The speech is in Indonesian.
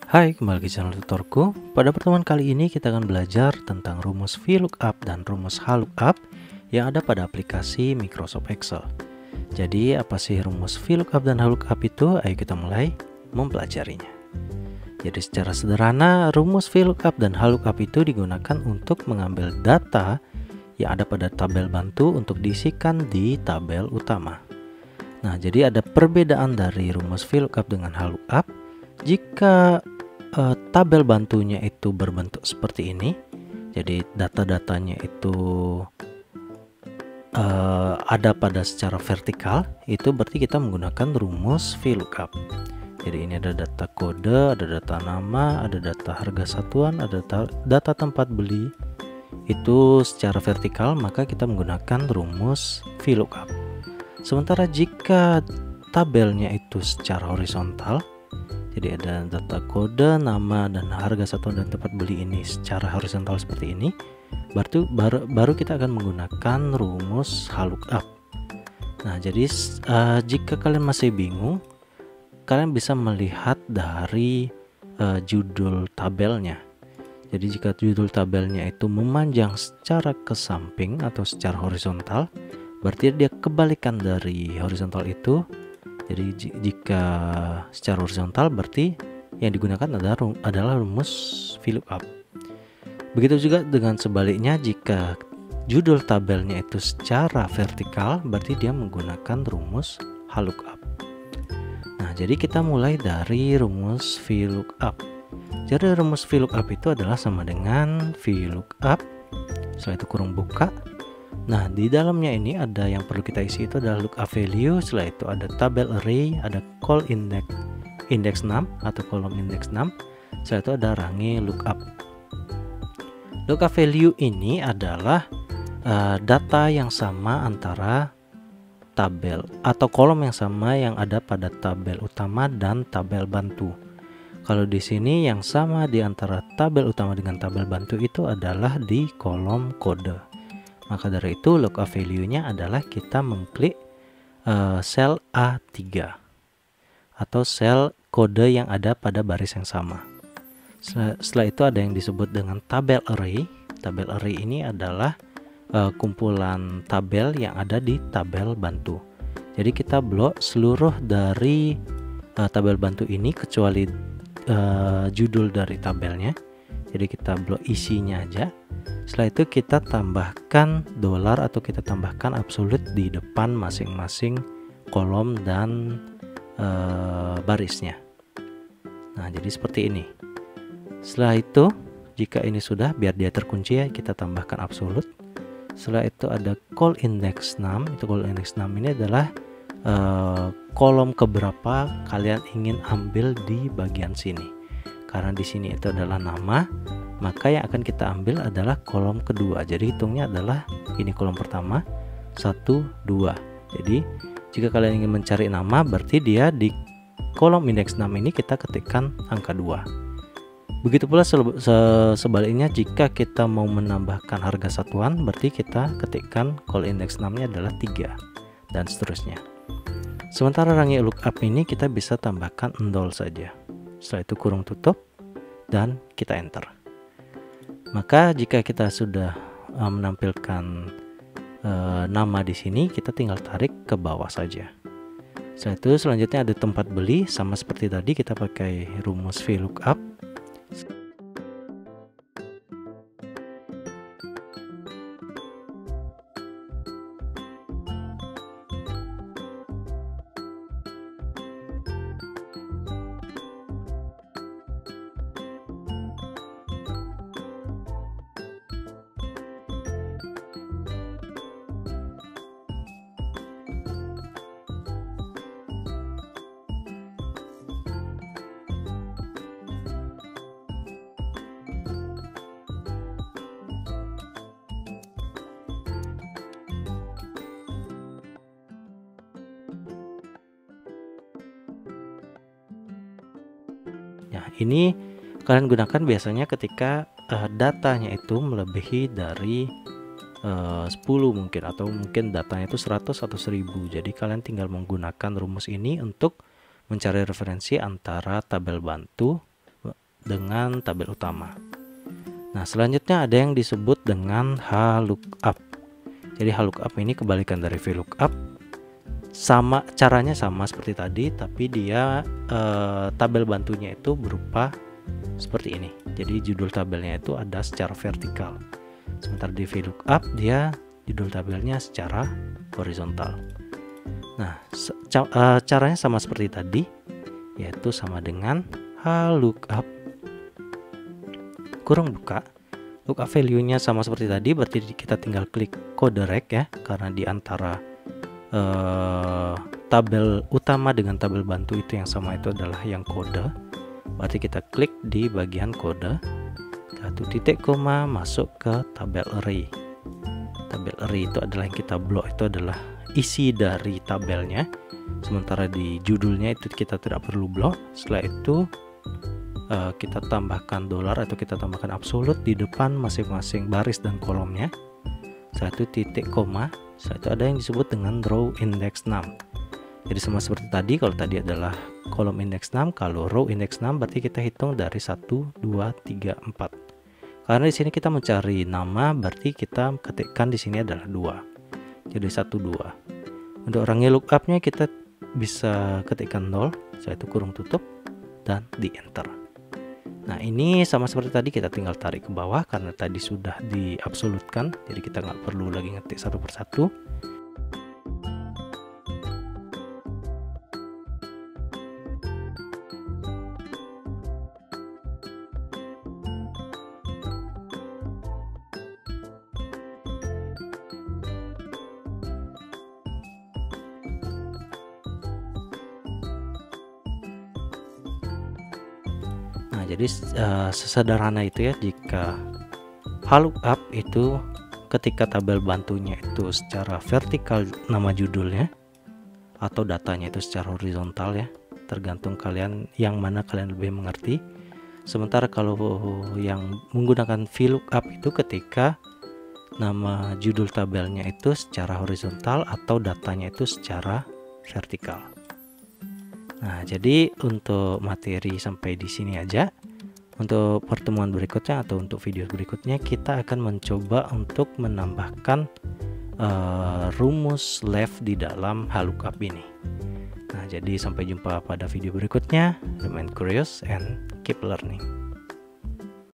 Hai, kembali ke channel tutorku. Pada pertemuan kali ini kita akan belajar tentang rumus VLOOKUP dan rumus HLOOKUP yang ada pada aplikasi Microsoft Excel. Jadi apa sih rumus VLOOKUP dan HLOOKUP itu? Ayo kita mulai mempelajarinya. Jadi secara sederhana, rumus VLOOKUP dan HLOOKUP itu digunakan untuk mengambil data yang ada pada tabel bantu untuk diisikan di tabel utama. Nah, jadi ada perbedaan dari rumus VLOOKUP dengan HLOOKUP. Jika tabel bantunya itu berbentuk seperti ini, jadi data-datanya itu ada pada secara vertikal, itu berarti kita menggunakan rumus VLOOKUP. Jadi ini ada data kode, ada data nama, ada data harga satuan, ada data tempat beli. Itu secara vertikal, maka kita menggunakan rumus VLOOKUP. Sementara jika tabelnya itu secara horizontal, jadi ada data kode, nama, dan harga satuan dan tempat beli ini secara horizontal seperti ini, baru kita akan menggunakan rumus HLOOKUP. Nah, jadi jika kalian masih bingung, kalian bisa melihat dari judul tabelnya. Jadi jika judul tabelnya itu memanjang secara ke samping atau secara horizontal, berarti dia kebalikan dari horizontal itu. Jadi jika secara horizontal berarti yang digunakan adalah rumus VLOOKUP. Begitu juga dengan sebaliknya, jika judul tabelnya itu secara vertikal berarti dia menggunakan rumus HLOOKUP. Nah, jadi kita mulai dari rumus VLOOKUP. Jadi rumus VLOOKUP itu adalah sama dengan VLOOKUP, setelah itu kurung buka. Nah, di dalamnya ini ada yang perlu kita isi, itu adalah lookup value, setelah itu ada tabel array, ada call index 6 atau kolom index 6, setelah itu ada range lookup. Lookup value ini adalah data yang sama antara tabel atau kolom yang sama yang ada pada tabel utama dan tabel bantu. Kalau di sini yang sama di antara tabel utama dengan tabel bantu itu adalah di kolom kode. Maka dari itu lookup value-nya adalah kita mengklik sel A3 atau sel kode yang ada pada baris yang sama. Setelah itu ada yang disebut dengan tabel array. Tabel array ini adalah kumpulan tabel yang ada di tabel bantu. Jadi kita blok seluruh dari tabel bantu ini kecuali judul dari tabelnya. Jadi kita blok isinya aja. Setelah itu kita tambahkan dolar atau kita tambahkan absolut di depan masing-masing kolom dan barisnya. Nah, jadi seperti ini. Setelah itu, jika ini sudah, biar dia terkunci ya, kita tambahkan absolut. Setelah itu ada call index 6. Itu call index 6 ini adalah kolom keberapa kalian ingin ambil di bagian sini. Karena di sini itu adalah nama, maka yang akan kita ambil adalah kolom kedua. Jadi hitungnya adalah ini kolom pertama 1, 2. Jadi jika kalian ingin mencari nama, berarti dia di kolom indeks 6 ini kita ketikkan angka 2. Begitu pula sebaliknya, jika kita mau menambahkan harga satuan, berarti kita ketikkan call index 6 nya adalah 3 dan seterusnya. Sementara range lookup ini kita bisa tambahkan 0 saja. Setelah itu kurung tutup dan kita enter. Maka jika kita sudah menampilkan nama di sini, kita tinggal tarik ke bawah saja. Setelah itu selanjutnya ada tempat beli, sama seperti tadi kita pakai rumus VLOOKUP. Nah, ini kalian gunakan biasanya ketika datanya itu melebihi dari 10 mungkin, atau mungkin datanya itu 100 atau 1000. Jadi kalian tinggal menggunakan rumus ini untuk mencari referensi antara tabel bantu dengan tabel utama. Nah, selanjutnya ada yang disebut dengan HLOOKUP. Jadi HLOOKUP ini kebalikan dari VLOOKUP. Caranya sama seperti tadi, tapi dia tabel bantunya itu berupa seperti ini. Jadi judul tabelnya itu ada secara vertikal. Sementara di VLOOKUP dia judul tabelnya secara horizontal. Nah, caranya sama seperti tadi, yaitu sama dengan HLOOKUP kurung buka. Lookup value-nya sama seperti tadi, berarti kita tinggal klik kode rek ya, karena di antara tabel utama dengan tabel bantu itu yang sama itu adalah yang kode. Berarti kita klik di bagian kode, satu titik koma masuk ke tabel array. Tabel array itu adalah yang kita blok, itu adalah isi dari tabelnya. Sementara di judulnya itu kita tidak perlu blok. Setelah itu kita tambahkan dolar atau kita tambahkan absolut di depan masing-masing baris dan kolomnya, satu titik koma. Setelah itu ada yang disebut dengan row index 6. Jadi sama seperti tadi, kalau tadi adalah kolom index 6, kalau row index 6 berarti kita hitung dari 1, 2, 3, 4. Karena di sini kita mencari nama, berarti kita ketikkan di sini adalah 2. Jadi 1, 2. Untuk orang lookupnya kita bisa ketikkan 0, setelah itu kurung tutup dan di enter. Nah, ini sama seperti tadi, kita tinggal tarik ke bawah karena tadi sudah diabsolutkan, jadi kita nggak perlu lagi ngetik satu persatu. Jadi sesederhana itu ya, jika HLOOKUP itu ketika tabel bantunya itu secara vertikal nama judulnya, atau datanya itu secara horizontal ya, tergantung kalian yang mana kalian lebih mengerti. Sementara kalau yang menggunakan VLOOKUP itu ketika nama judul tabelnya itu secara horizontal atau datanya itu secara vertikal. Nah, jadi untuk materi sampai di sini aja. Untuk pertemuan berikutnya atau untuk video berikutnya kita akan mencoba untuk menambahkan rumus left di dalam HLOOKUP ini. Nah, jadi sampai jumpa pada video berikutnya. Remain curious and keep learning.